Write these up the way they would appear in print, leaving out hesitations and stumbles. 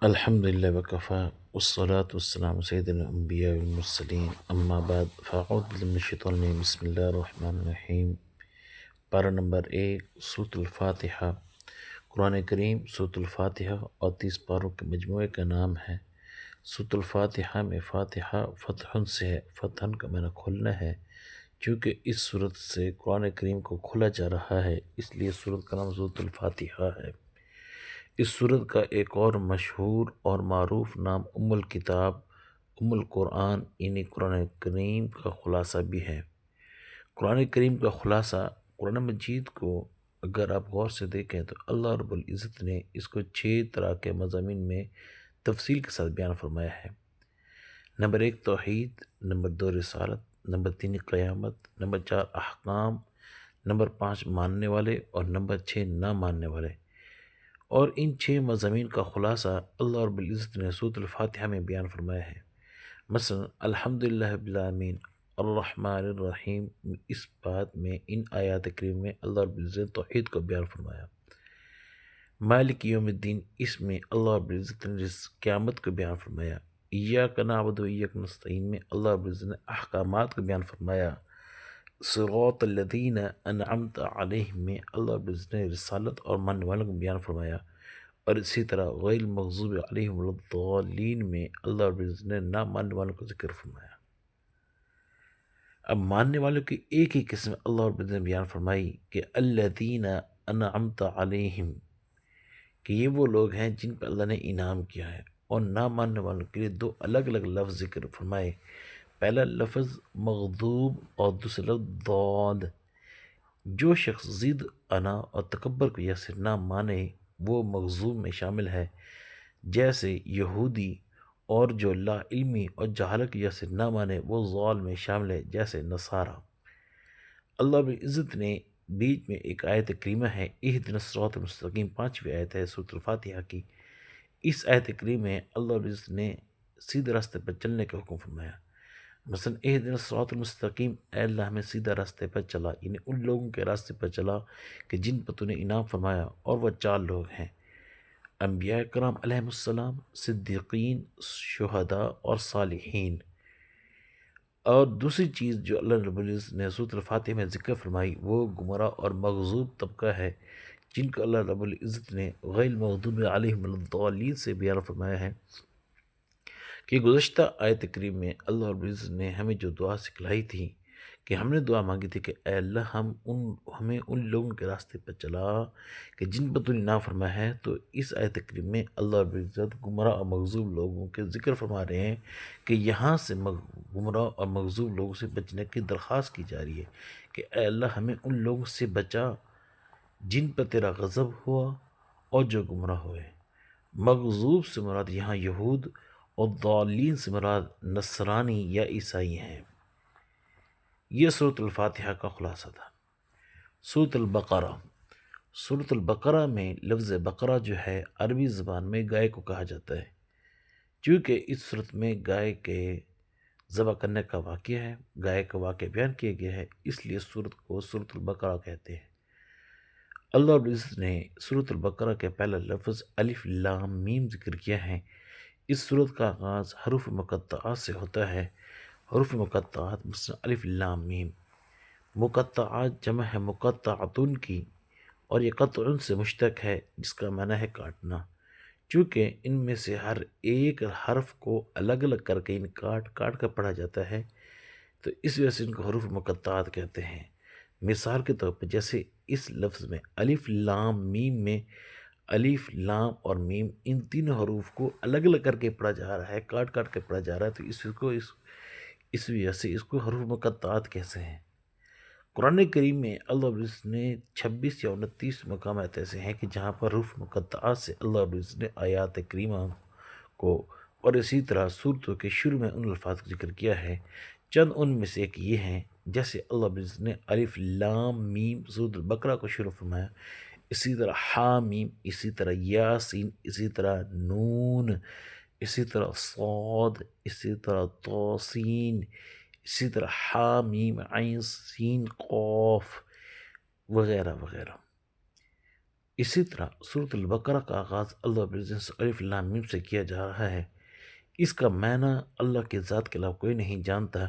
الحمد للہ وکفا والصلاة والسلام سید الانبیاء والمرسلین اما بعد فاعوذ باللہ من الشیطان الرجیم بسم اللہ الرحمن الرحیم۔ پارہ نمبر 1 سورۃ الفاتحہ۔ قرآن کریم سورۃ الفاتحہ اور 30 پاروں کے مجموعے کا نام ہے۔ سورۃ الفاتحہ میں فاتحہ فتح سے ہے، فتح کا معنی کھولنا ہے۔ چونکہ اس صورت سے قرآن کریم کو کھولا جا رہا ہے، اس لیے صورت کا نام سورۃ الفاتحہ ہے۔ اس سورت کا ایک اور مشہور اور معروف نام ام الکتاب، ام القرآن یعنی قرآن کریم کا خلاصہ بھی ہے۔ قرآن کریم کا خلاصہ، قرآن مجید کو اگر آپ غور سے دیکھیں تو اللہ رب العزت نے اس کو 6 طرح کے مضامین میں تفصیل کے ساتھ بیان فرمایا ہے۔ نمبر 1 توحید، نمبر 2 رسالت، نمبر 3 قیامت، نمبر 4 احکام، نمبر 5 ماننے والے اور نمبر 6 نہ ماننے والے۔ اور ان 6 مضامین کا خلاصہ اللہ رب العزت نے سورۃ الفاتحہ میں بیان فرمایا ہے۔ مثلا الحمدللہ رب العالمین الرحمن الرحیم، اس بات میں ان آیات کریم میں اللہ رب العزت نے توحید کو بیان فرمایا۔ مالک یوم الدین، اس میں اللہ رب العزت نے قیامت کو بیان فرمایا۔ ایاک نعبد و ایاک نستعین میں اللہ رب العزت نے احکامات کو بیان فرمایا۔ صراط الذین انعمت علیہم میں اللہ رب العزت نے رسالت اور ماننے والوں کو بیان فرمایا۔ اور اسی طرح غیر المغضوب علیہم ولا الضالین میں اللہ رب العزت نے نہ ماننے والوں کو ذکر فرمایا۔ اب ماننے والوں کی ایک ہی قسم اللہ رب العزت نے بیان فرمائی کہ الذین انعمت علیہم، کہ یہ وہ لوگ ہیں جن پر اللہ نے انعام کیا ہے۔ اور نہ ماننے والوں کے لیے 2 الگ الگ لفظ ذکر فرمائے۔ پہلا لفظ مغضوب اور دوسرا لفظ ضاد۔ جو شخص ضد، انا اور تکبر کی وجہ سے نہ مانے وہ مغضوب میں شامل ہے، جیسے یہودی، اور جو لا علمی اور جہالت کی وجہ سے نہ مانے وہ ضال میں شامل ہے، جیسے نصارہ۔ اللہ رب العزت نے بیچ میں ایک آیت کریمہ ہے، اہدنا الصراط المستقیم، 5ویں آیت ہے سورۃ الفاتحہ کی۔ اس آیت کریمہ میں اللہ رب العزت نے سیدھے راستے پر چلنے کا حکم فرمایا۔ مثلا اہدنا الصراط المستقیم، اے اللہ ہمیں سیدھا راستے پر چلا، یعنی ان لوگوں کے راستے پر چلا کہ جن پر تو نے انعام فرمایا، اور وہ 4 لوگ ہیں: انبیاء کرام علیہم السلام، صدیقین، شہداء اور صالحین۔ اور دوسری چیز جو اللہ رب العزت نے سورۃ الفاتحہ میں ذکر فرمائی وہ گمراہ اور مغضوب طبقہ ہے، جن کو اللہ رب العزت نے غیر المغضوب علیہم ولا الضالین سے بیان فرمایا ہے۔ کہ گزشتہ آیت کریم میں اللہ رب العزت نے ہمیں جو دعا سکھلائی تھی کہ ہم نے دعا مانگی تھی کہ اے اللہ ہمیں ان لوگوں کے راستے پر چلا کہ جن پر تو نے انعام فرمایا ہے، تو اس آیت کریم میں اللہ رب العزت گمراہ اور مغضوب لوگوں کے ذکر فرما رہے ہیں کہ یہاں سے گمراہ اور مغضوب لوگوں سے بچنے کی درخواست کی جا رہی ہے کہ اے اللہ ہمیں ان لوگوں سے بچا جن پر تیرا غضب ہوا اور جو گمراہ ہوئے۔ مغضوب سے مراد یہاں یہود اور ضالین سے مراد نصرانی یا عیسائی ہیں۔ یہ سورۃ الفاتحہ کا خلاصہ تھا۔ سورۃ البقرہ، سورۃ البقرہ میں لفظ بقرہ جو ہے عربی زبان میں گائے کو کہا جاتا ہے۔ چونکہ اس صورت میں گائے کے ذبح کرنے کا واقعہ ہے، گائے کا واقعہ بیان کیا گیا ہے، اس لیے سورت کو سورۃ البقرہ کہتے ہیں۔ اللہ رب العزت نے سورۃ البقرہ کے پہلا لفظ الف لام میم ذکر کیا ہے۔ اس سورت کا آغاز حروف مقطعات سے ہوتا ہے۔ حروف مقطعات مثلا الف لام میم، مقطعات جمع ہے مقطعتن کی، اور یہ قطع سے مشتق ہے جس کا معنی ہے کاٹنا۔ چونکہ ان میں سے ہر ایک حرف کو الگ الگ کر کے کاٹ کر پڑھا جاتا ہے، تو اس وجہ سے ان کو حروف مقطعات کہتے ہیں۔ مثال کے طور پر جیسے اس لفظ میں الف لام میم میں الف لام اور میم ان تینوں حروف کو الگ الگ کر کے پڑھا جا رہا ہے، کاٹ کے پڑھا جا رہا ہے، تو اس وجہ سے اس کو حروف مقطعات کہتے ہیں۔ قرآن کریم میں اللہ رب العزت نے 26 یا 29 مقامات ایسے ہیں کہ جہاں پر حروف مقطعات سے اللہ رب العزت نے آیات کریمہ کو اور اسی طرح صورتوں کے شروع میں ان الفاظ کا ذکر کیا ہے۔ چند ان میں سے ایک یہ ہیں، جیسے اللہ رب العزت نے الف لام میم سورۃ البقرہ کو شروع فرمایا، اسی طرح حامیم، اسی طرح یاسین، اسی طرح نون، اسی طرح صاد، اسی طرح توسین، اسی طرح حامیم عین سین قاف وغیرہ وغیرہ۔ اسی طرح سورۃ البقرہ کا آغاز اللہ رب العزت سے الف لام میم سے کیا جا رہا ہے۔ اس کا معنی اللہ کے ذات کے علاوہ کوئی نہیں جانتا۔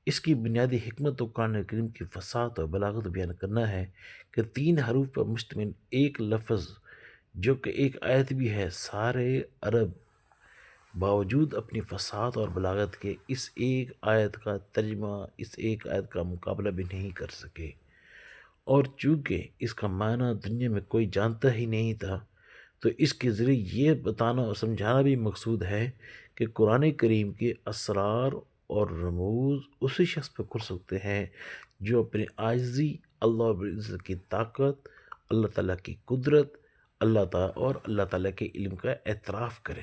اس کی بنیادی حکمت تو قرآن کریم کی فصاحت اور بلاغت بیان کرنا ہے کہ 3 حروف پر مشتمل ایک لفظ جو کہ ایک آیت بھی ہے، سارے عرب باوجود اپنی فصاحت اور بلاغت کے اس ایک آیت کا ترجمہ، اس ایک آیت کا مقابلہ بھی نہیں کر سکے۔ اور چونکہ اس کا معنی دنیا میں کوئی جانتا ہی نہیں تھا، تو اس کے ذریعے یہ بتانا اور سمجھانا بھی مقصود ہے کہ قرآن کریم کے اسرار اور رموز اسی شخص پہ کھل سکتے ہیں جو اپنی عاجزی، اللہ رب العزت کی طاقت، اللہ تعالیٰ کی قدرت، اللہ تعالیٰ اور اللہ تعالیٰ کے علم کا اعتراف کرے۔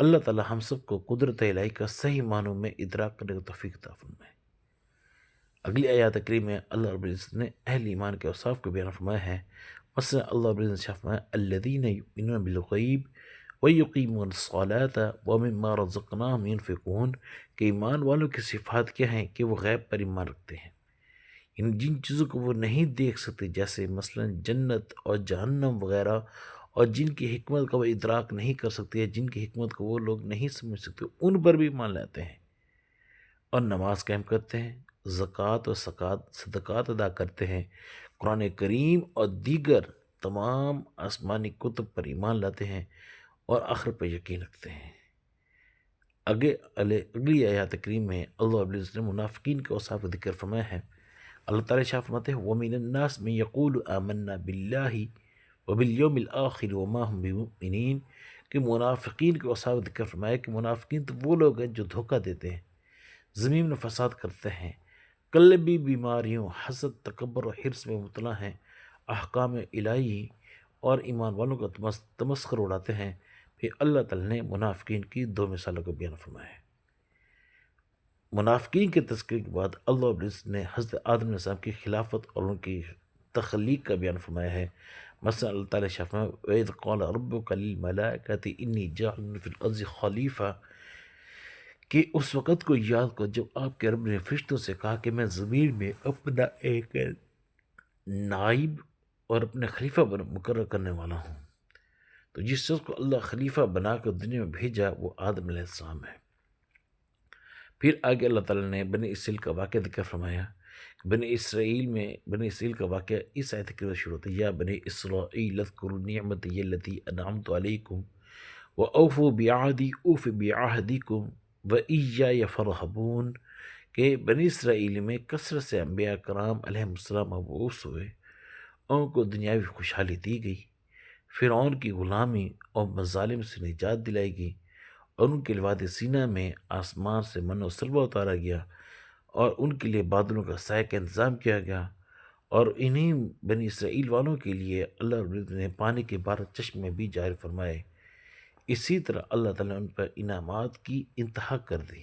اللہ تعالیٰ ہم سب کو قدرت الہی کا صحیح معنوں میں ادراک کرنے کا توفیق عطا فرمائے۔ اگلی آیات کریم میں اللہ رب العزت نے اہل ایمان کے اوصاف کو بیان فرمایا ہے۔ مثلا اللہ رب العزت نے فرمایا الذین یؤمنون بالغیب ویقیمون الصلاۃ ومما رزقناہم ینفقون، کہ ایمان والوں کی صفات کیا ہیں کہ وہ غیب پر ایمان رکھتے ہیں، ان جن چیزوں کو وہ نہیں دیکھ سکتے جیسے مثلا جنت اور جہنم وغیرہ، اور جن کی حکمت کا وہ ادراک نہیں کر سکتے، جن کی حکمت کو وہ لوگ نہیں سمجھ سکتے، ان پر بھی ایمان لاتے ہیں، اور نماز قائم کرتے ہیں، زکوٰۃ و صدقات ادا کرتے ہیں، قرآن کریم اور دیگر تمام آسمانی کتب پر ایمان لاتے ہیں، اور آخر پر یقین رکھتے ہیں۔ اگلی آیات کریم میں اللہ رب العزت نے منافقین کے اوصاف کا ذکر فرمایا ہے۔ اللہ تعالیٰ شاہ فرماتے ہیں وَمِنَ النَّاسِ مَن يَقُولُ آمَنَّا بِاللَّهِ وَبِالْيَوْمِ الْآخِرِ وَمَا هُمْ بِمُؤْمِنِينَ، کہ منافقین کے اوصاف ذکر فرمایا کہ منافقین تو وہ لوگ ہیں جو دھوکہ دیتے ہیں، زمین میں فساد کرتے ہیں، قلبی بیماریوں، حسد، تکبر اور حرص میں مبتلا ہیں، احکام الہی اور ایمان والوں کا تمسخر اڑاتے ہیں۔ پھر اللہ تعالیٰ نے منافقین کی 2 مثالوں کو بیان فرمایا ہے۔ منافقین کے تذکرے کے بعد اللہ رب العزت نے حضرت آدم علیہ السلام کی خلافت اور ان کی تخلیق کا بیان فرمایا ہے۔ مثلا اللہ تعالیٰ شاہ فرمایا وَإِذْ قَالَ رَبُّكَ لِلْمَلَائِكَةِ إِنِّي جَاعِلٌ فِي الْأَرْضِ خَلِيفَةً، کہ اس وقت کو یاد کرو جب آپ کے رب نے فرشتوں سے کہا کہ میں زمین میں اپنا ایک نائب اور اپنے خلیفہ مقرر کرنے والا ہوں۔ تو جس شخص کو اللہ خلیفہ بنا کر دنیا میں بھیجا وہ آدم علیہ السلام ہے۔ پھر آگے اللہ تعالیٰ نے بنی اسرائیل کا واقعہ ذکر فرمایا۔ بنی اسرائیل کا واقعہ اس آیت کے شروع ہوتا ہے یا بنی اسرائیل اذکروا نعمتی التی انعمت علیکم وأوفوا بعہدی اوف بعہدکم وإیای فارہبون، کہ بنی اسرائیل میں کثرت سے انبیاء کرام علیہ السلام مبعوث ہوئے، ان کو دنیاوی خوشحالی دی گئی، فرعون کی غلامی اور مظالم سے نجات دلائی گئی، اور ان کے لیے وادی سینا میں آسمان سے من و سلوہ اتارا گیا، اور ان کے لیے بادلوں کا سایہ کا انتظام کیا گیا، اور انہی بنی اسرائیل والوں کے لیے اللہ رب العزت نے پانی کے 12 چشمے بھی جاری فرمائے۔ اسی طرح اللہ تعالیٰ نے ان پر انعامات کی انتہا کر دی،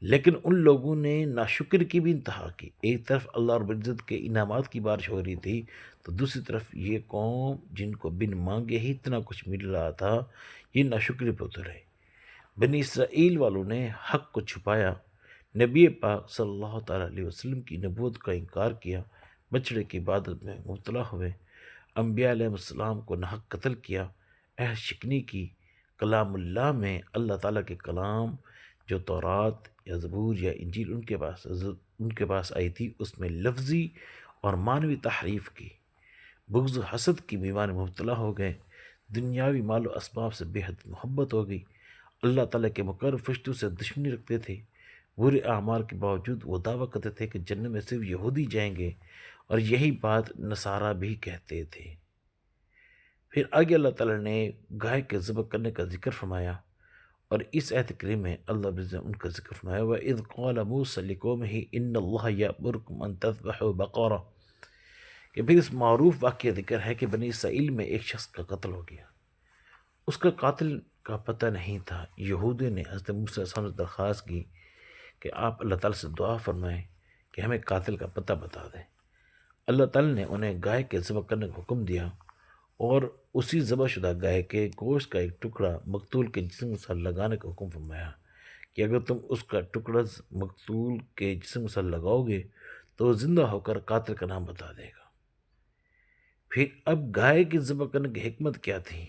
لیکن ان لوگوں نے ناشکر کی بھی انتہا کی۔ ایک طرف اللہ رب العزت کے انعامات کی بارش ہو رہی تھی، تو دوسری طرف یہ قوم جن کو بن مانگے ہی اتنا کچھ مل رہا تھا، یہ ناشکری پہ اتر رہے۔ بنی اسرائیل والوں نے حق کو چھپایا، نبی پاک صلی اللہ تعالیٰ علیہ وسلم کی نبوت کا انکار کیا، بچڑے کی عبادت میں مبتلا ہوئے، انبیاء علیہ السلام کو ناحق قتل کیا، عہد شکنی کی، کلام اللہ میں اللہ تعالیٰ کے کلام جو تورات یا زبور یا انجیل ان کے پاس آئی تھی اس میں لفظی اور معنوی تحریف کی، بغض و حسد کی بیماری میں مبتلا ہو گئے، دنیاوی مال و اسباب سے بے حد محبت ہو گئی، اللہ تعالیٰ کے مقرر فرشتوں سے دشمنی رکھتے تھے، برے اعمال کے باوجود وہ دعویٰ کرتے تھے کہ جنت میں صرف یہودی جائیں گے، اور یہی بات نصارہ بھی کہتے تھے۔ پھر آگے اللہ تعالیٰ نے گائے کے ذبح کرنے کا ذکر فرمایا، اور اس آیت کریم میں اللہ رب العزت نے ان کا ذکر فرمایا وَإِذْ قَالَ مُوسَىٰ لِقَوْمِهِ إِنَّ اللَّهَ يَأْمُرُكُمْ أَن تَذْبَحُوا بَقَرَةً، کہ پھر اس معروف واقعہ ذکر ہے کہ بنی اسرائیل میں ایک شخص کا قتل ہو گیا، اس کا قاتل کا پتہ نہیں تھا۔ یہودیوں نے حضرت موسیٰ علیہ السلام سے درخواست کی کہ آپ اللہ تعالیٰ سے دعا فرمائیں کہ ہمیں قاتل کا پتہ بتا دیں۔ اللہ تعالیٰ نے انہیں گائے کے ذبح کرنے کا حکم دیا، اور اسی ذبح شدہ گائے کے گوشت کا ایک ٹکڑا مقتول کے جسم کے ساتھ لگانے کا حکم فرمایا کہ اگر تم اس کا ٹکڑا مقتول کے جسم کے ساتھ لگاؤ گے تو وہ زندہ ہو کر قاتل کا نام بتا دے گا۔ پھر اب گائے کی ذبح کرنے کی حکمت کیا تھی؟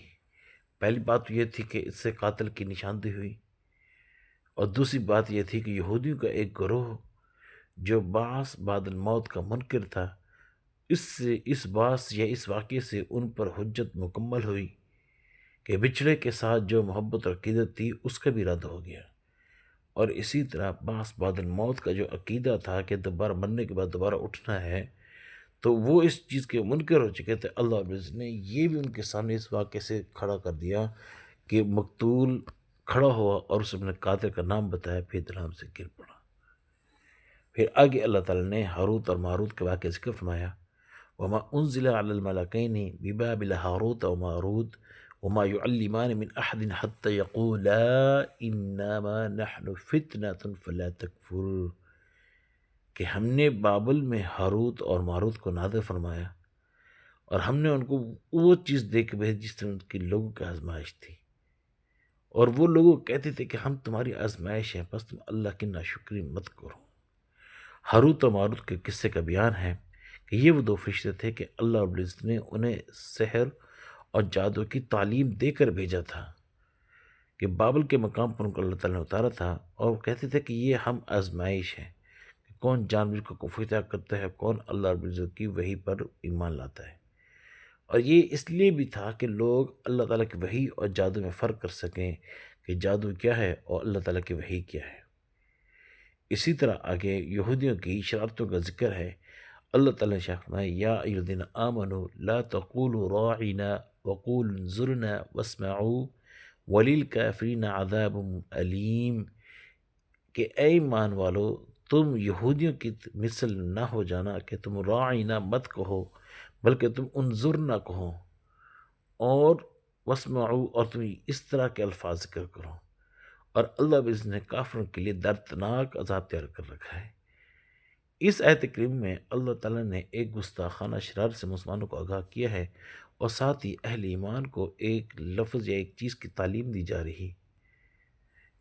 پہلی بات تو یہ تھی کہ اس سے قاتل کی نشاندہی ہوئی، اور دوسری بات یہ تھی کہ یہودیوں کا ایک گروہ جو بعث بعد الموت کا منکر تھا، اس بعث یا اس واقعے سے ان پر حجت مکمل ہوئی کہ بچھڑے کے ساتھ جو محبت اور عقیدت تھی اس کا بھی رد ہو گیا، اور اسی طرح بعث بعد الموت کا جو عقیدہ تھا کہ دوبارہ مرنے کے بعد دوبارہ اٹھنا ہے، تو وہ اس چیز کے منکر ہو چکے تھے۔ اللہ رب العزت نے یہ بھی ان کے سامنے اس واقعے سے کھڑا کر دیا کہ مقتول کھڑا ہوا اور اس نے اپنے قاتل کا نام بتایا، پھر درہم سے گر پڑا۔ پھر آگے اللہ تعالیٰ نے ہاروت اور ماروت کے واقعے ذکر فرمایا، وما انزل على الملكين ببابل هاروت وماروت وما يعلمان من احد حتى يقولا انما نحن فتنة فلا تكفر، کہ ہم نے بابل میں ہاروت اور ماروت کو نازل فرمایا اور ہم نے ان کو وہ چیز دے کے بھیجی جس طرح ان کے لوگوں کی آزمائش تھی، اور وہ لوگوں کہتے تھے کہ ہم تمہاری آزمائش ہیں، بس تم اللہ کی ناشکری مت کرو۔ ہاروت اور ماروت کے قصے کا بیان ہے کہ یہ وہ دو فرشتے تھے کہ اللہ رب العزت نے انہیں سحر اور جادو کی تعلیم دے کر بھیجا تھا، کہ بابل کے مقام پر ان کو اللہ تعالیٰ نے اتارا تھا، اور وہ کہتے تھے کہ یہ ہم آزمائش ہیں کہ کون جان بوجھ کر کفر اختیار کرتا ہے، کون اللہ رب العزت کی وحی پر ایمان لاتا ہے۔ اور یہ اس لیے بھی تھا کہ لوگ اللہ تعالیٰ کی وحی اور جادو میں فرق کر سکیں کہ جادو کیا ہے اور اللہ تعالیٰ کی وحی کیا ہے۔ اسی طرح آگے یہودیوں کی شرارتوں کا ذکر ہے۔ اللہ تعالیٰ نے فرمایا، یا ایھا الذین آمنوا لا تقولوا راعنا وقولوا انظرنا واسمعوا وللکافرین عذاب علیم، کہ اے ایمان والو، تم یہودیوں کی مثل نہ ہو جانا کہ تم راعنا مت کہو بلکہ تم انظرنا کہو، اور واسمعوا، اور تم اس طرح کے الفاظ ذکر کرو، اور اللہ بھی اس نے کافروں کے لیے دردناک عذاب تیار کر رکھا ہے۔ اس آیت کریم میں اللہ تعالیٰ نے ایک گستاخانہ شرارت سے مسلمانوں کو آگاہ کیا ہے، اور ساتھ ہی اہل ایمان کو ایک لفظ یا ایک چیز کی تعلیم دی جا رہی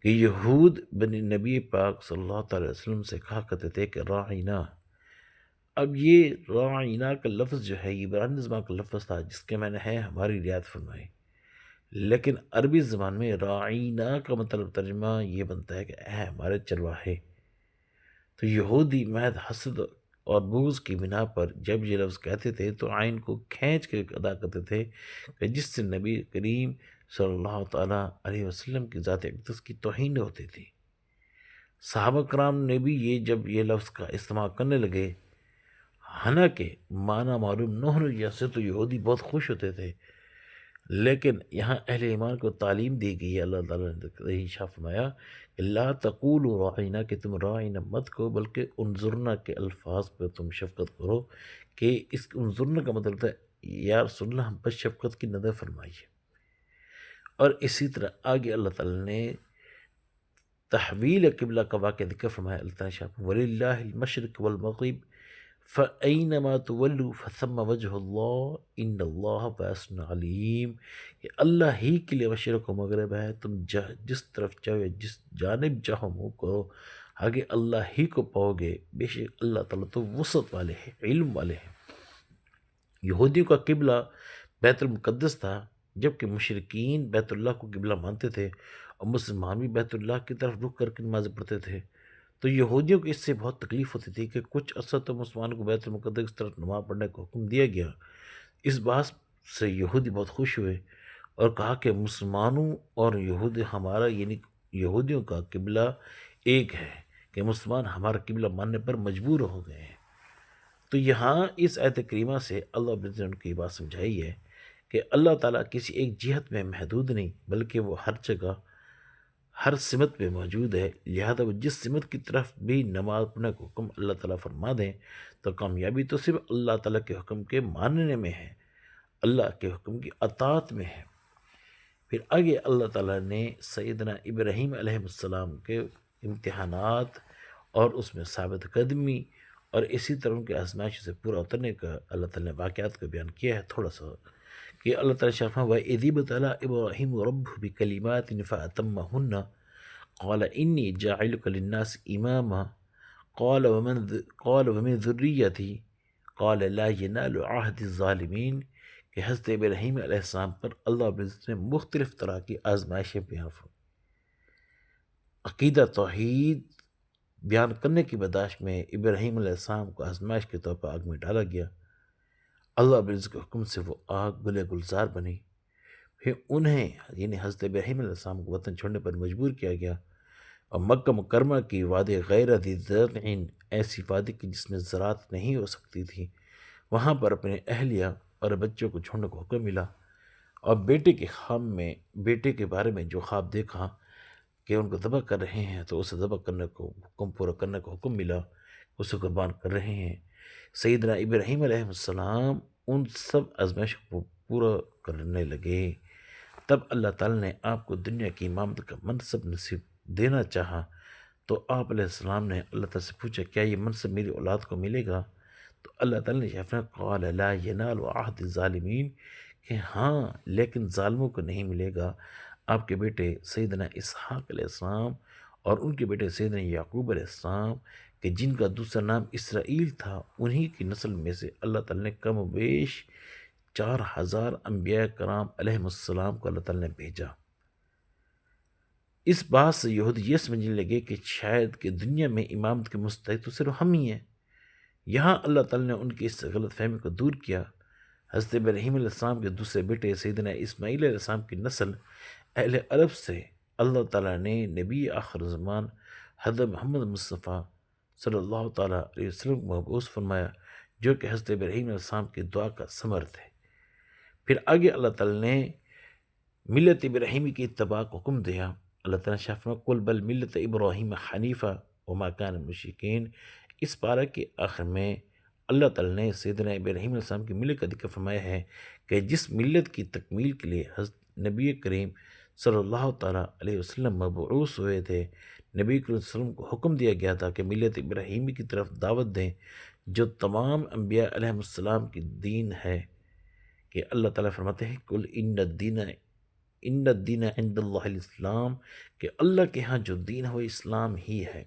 کہ یہود بنی نبی پاک صلی اللہ تعالی وسلم سے کہا کرتے تھے کہ راعینا۔ اب یہ راعینا کا لفظ جو ہے یہ عبرانی زبان کا لفظ تھا جس کے معنی ہے ہماری رعایت فرمائے، لیکن عربی زبان میں راعینا کا مطلب ترجمہ یہ بنتا ہے کہ اے ہمارے چرواہے۔ تو یہودی محض حسد اور بغض کی بنا پر جب یہ لفظ کہتے تھے تو عین کو کھینچ کے ادا کرتے تھے کہ جس سے نبی کریم صلی اللہ تعالیٰ علیہ وسلم کی ذات اقدس کی توہین ہوتی تھی۔ صحابہ کرام نے بھی جب یہ لفظ کا استعمال کرنے لگے، حالانکہ معنی معلوم نہ ہونے کی وجہ سے تو یہودی بہت خوش ہوتے تھے، لیکن یہاں اہل ایمان کو تعلیم دی گئی ہے۔ اللہ تعالیٰ نے ارشاد فرمایا کہ لا تقولوا راعینا، کہ تم راعینا مت کہو بلکہ انظرنا کے الفاظ پہ تم شفقت کرو، کہ اس انظرنا کا مطلب ہے یا رسول اللہ ہم پر شفقت کی نظر فرمائیے۔ اور اسی طرح آگے اللہ تعالیٰ نے تحویل قبلہ کا واقعہ ذکر فرمایا۔ اللہ تعالیٰ شاہ وَلِلَّهِ الْمَشْرِقُ وَالْمَغْرِبُ فَأَيْنَمَا تُوَلُّوا فَثَمَّ وَجْهُ اللَّهِ إِنَّ اللَّهَ وَاسِعٌ عَلِيمٌ، کہ اللہ ہی کے لیے مشرق و مغرب ہے، تم جس طرف چاہو یا جس جانب چاہو منہ کرو، آگے اللہ ہی کو پاؤ گے، بے شک اللہ تعالیٰ تو وسعت والے ہیں، علم والے ہیں۔ یہودیوں کا قبلہ بیت المقدس تھا، جبکہ مشرکین بیت اللہ کو قبلہ مانتے تھے، اور مسلمان بھی بیت اللہ کی طرف رخ کر کے نمازیں پڑھتے تھے۔ تو یہودیوں کو اس سے بہت تکلیف ہوتی تھی کہ کچھ عرصہ تو مسلمانوں کو بیت المقدس کی طرف نماز پڑھنے کا حکم دیا گیا۔ اس بات سے یہودی بہت خوش ہوئے اور کہا کہ مسلمانوں اور یہودی ہمارا یعنی یہودیوں کا قبلہ ایک ہے، کہ مسلمان ہمارا قبلہ ماننے پر مجبور ہو گئے ہیں۔ تو یہاں اس آیت کریمہ سے اللہ نے ان کی بات سمجھائی ہے کہ اللہ تعالیٰ کسی ایک جہت میں محدود نہیں، بلکہ وہ ہر جگہ ہر سمت میں موجود ہے، لہذا وہ جس سمت کی طرف بھی نماز پڑھنے کا حکم اللہ تعالیٰ فرما دیں تو کامیابی تو صرف اللہ تعالیٰ کے حکم کے ماننے میں ہے، اللہ کے حکم کی اطاعت میں ہے۔ پھر آگے اللہ تعالیٰ نے سیدنا ابراہیم علیہ السلام کے امتحانات اور اس میں ثابت قدمی اور اسی طرح ان کے آزمائش سے پورا اترنے کا اللہ تعالیٰ نے واقعات کا بیان کیا ہے تھوڑا سا، کہ اللہ تعالیٰ شرفا وَإِذِ ابْتَلَىٰ إِبْرَاهِيمُ رَبُّهُ بِكَلِمَاتٍ فَأَتَمَّهُنَّ قَالَ إِنِّي جَاعِلُكَ لِلنَّاسِ إِمَامًا قَالَ وَمِن ذُرِّيَّتِي قال لا ینال عہد الظالمین کہ حضرت ابراہیم علیہ السلام پر اللہ رب العزت نے مختلف طرح کی آزمائشیں بیان فرمائیں۔ عقیدہ توحید بیان کرنے کی بداش میں ابراہیم علیہ السلام کو آزمائش کے طور پر آگ میں ڈالا گیا۔ اللہ رب العزت کے حکم سے وہ آگ گلے گلزار بنی۔ پھر انہیں یعنی حضرت ابراہیم علیہ السلام کو وطن چھوڑنے پر مجبور کیا گیا، اور مکہ مکرمہ کی وادی غیر ذی زرع، ایسی وادی کی جس میں زراعت نہیں ہو سکتی تھی، وہاں پر اپنے اہلیہ اور بچوں کو چھوڑنے کو حکم ملا، اور بیٹے کے خواب میں بیٹے کے بارے میں جو خواب دیکھا کہ ان کو ذبح کر رہے ہیں تو اسے ذبح کرنے کو حکم پورا کرنے کو حکم ملا، اسے قربان کر رہے ہیں۔ سیدنا ابراہیم علیہ السلام ان سب آزمائشوں کو پورا کرنے لگے، تب اللہ تعالیٰ نے آپ کو دنیا کی امامت کا منصب نصیب دینا چاہا، تو آپ علیہ السلام نے اللہ تعالیٰ سے پوچھا کیا یہ منصب میری اولاد کو ملے گا؟ تو اللہ تعالیٰ نے فرمایا قال لا ینال عہد الظالمین کہ ہاں لیکن ظالموں کو نہیں ملے گا۔ آپ کے بیٹے سیدنا اسحاق علیہ السلام اور ان کے بیٹے سیدنا یعقوب علیہ السلام کہ جن کا دوسرا نام اسرائیل تھا، انہی کی نسل میں سے اللہ تعالیٰ نے کم و بیش 4000 انبیاء کرام علیہ السلام کو اللہ تعالیٰ نے بھیجا۔ اس بات سے یہودی یہ سمجھنے لگے کہ شاید کہ دنیا میں امامت کے مستحق تو صرف ہم ہی ہیں۔ یہاں اللہ تعالیٰ نے ان کی اس غلط فہمی کو دور کیا۔ حضرت ابراہیم علیہ السلام کے دوسرے بیٹے سیدنا اسماعیل علیہ السلام کی نسل اہل عرب سے اللہ تعالیٰ نے نبی آخر زمان حضرت محمد مصطفیٰ صلی اللہ تعالیٰ علیہ وسلم کو مبعوث فرمایا، جو کہ حضرت ابراہیم علیہ السلام کی دعا کا ثمر تھے۔ پھر آگے اللہ تعالیٰ نے ملت ابراہیمی کی اتباع کو حکم دیا۔ اللہ تعالیٰ نے شاہ فرمایا قل بل ملت ابراہیم حنیفہ وما کان من المشرکین۔ اس پارہ کے آخر میں اللہ تعالیٰ نے سیدنا ابراہیم علیہ السلام کی ملت کا ذکر فرمایا ہے کہ جس ملت کی تکمیل کے لیے حضرت نبی کریم صلی اللہ تعالیٰ علیہ وسلم مبعوث ہوئے تھے، نبی کریم صلی اللہ علیہ وسلم کو حکم دیا گیا تھا کہ ملت ابراہیمی کی طرف دعوت دیں، جو تمام انبیاء علیہ السلام کی دین ہے۔ کہ اللہ تعالیٰ فرماتے ہیں قل ان الدین عند اللہ الاسلام کہ اللہ کے ہاں جو دین ہے وہ اسلام ہی ہے۔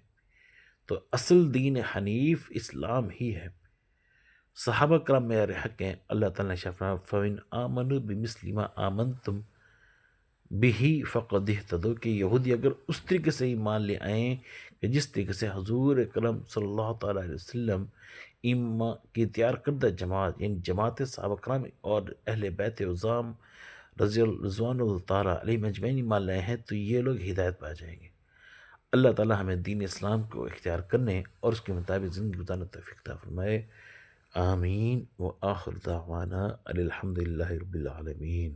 تو اصل دین حنیف اسلام ہی ہے۔ صحابہ کرام معیار حق ہیں۔ اللہ تعالیٰ نے فرمایا فَإِنْ آمَنُوا بِمِثْلِ مَا آمَنْتُمْ بِهِ فَقَدِ اهْتَدَوْا کہ یہودی اگر اس طریقے سے ایمان لے آئیں کہ جس طریقے سے حضور اکرم صلی اللہ تعالیٰ علیہ وسلم ایمان کی تیار کردہ جماعت یعنی جماعت صحابہ کرام اور اہل بیت عظام رضوان اللہ تعالیٰ علیہ مجمعین ایمان لائے ہیں، تو یہ لوگ ہدایت پا جائیں گے۔ اللہ تعالیٰ ہمیں دین اسلام کو اختیار کرنے اور اس کے مطابق زندگی گزارنے توفیق عطا فرمائے۔ آمین۔ وآخر دعوانا الحمد للہ رب العالمین۔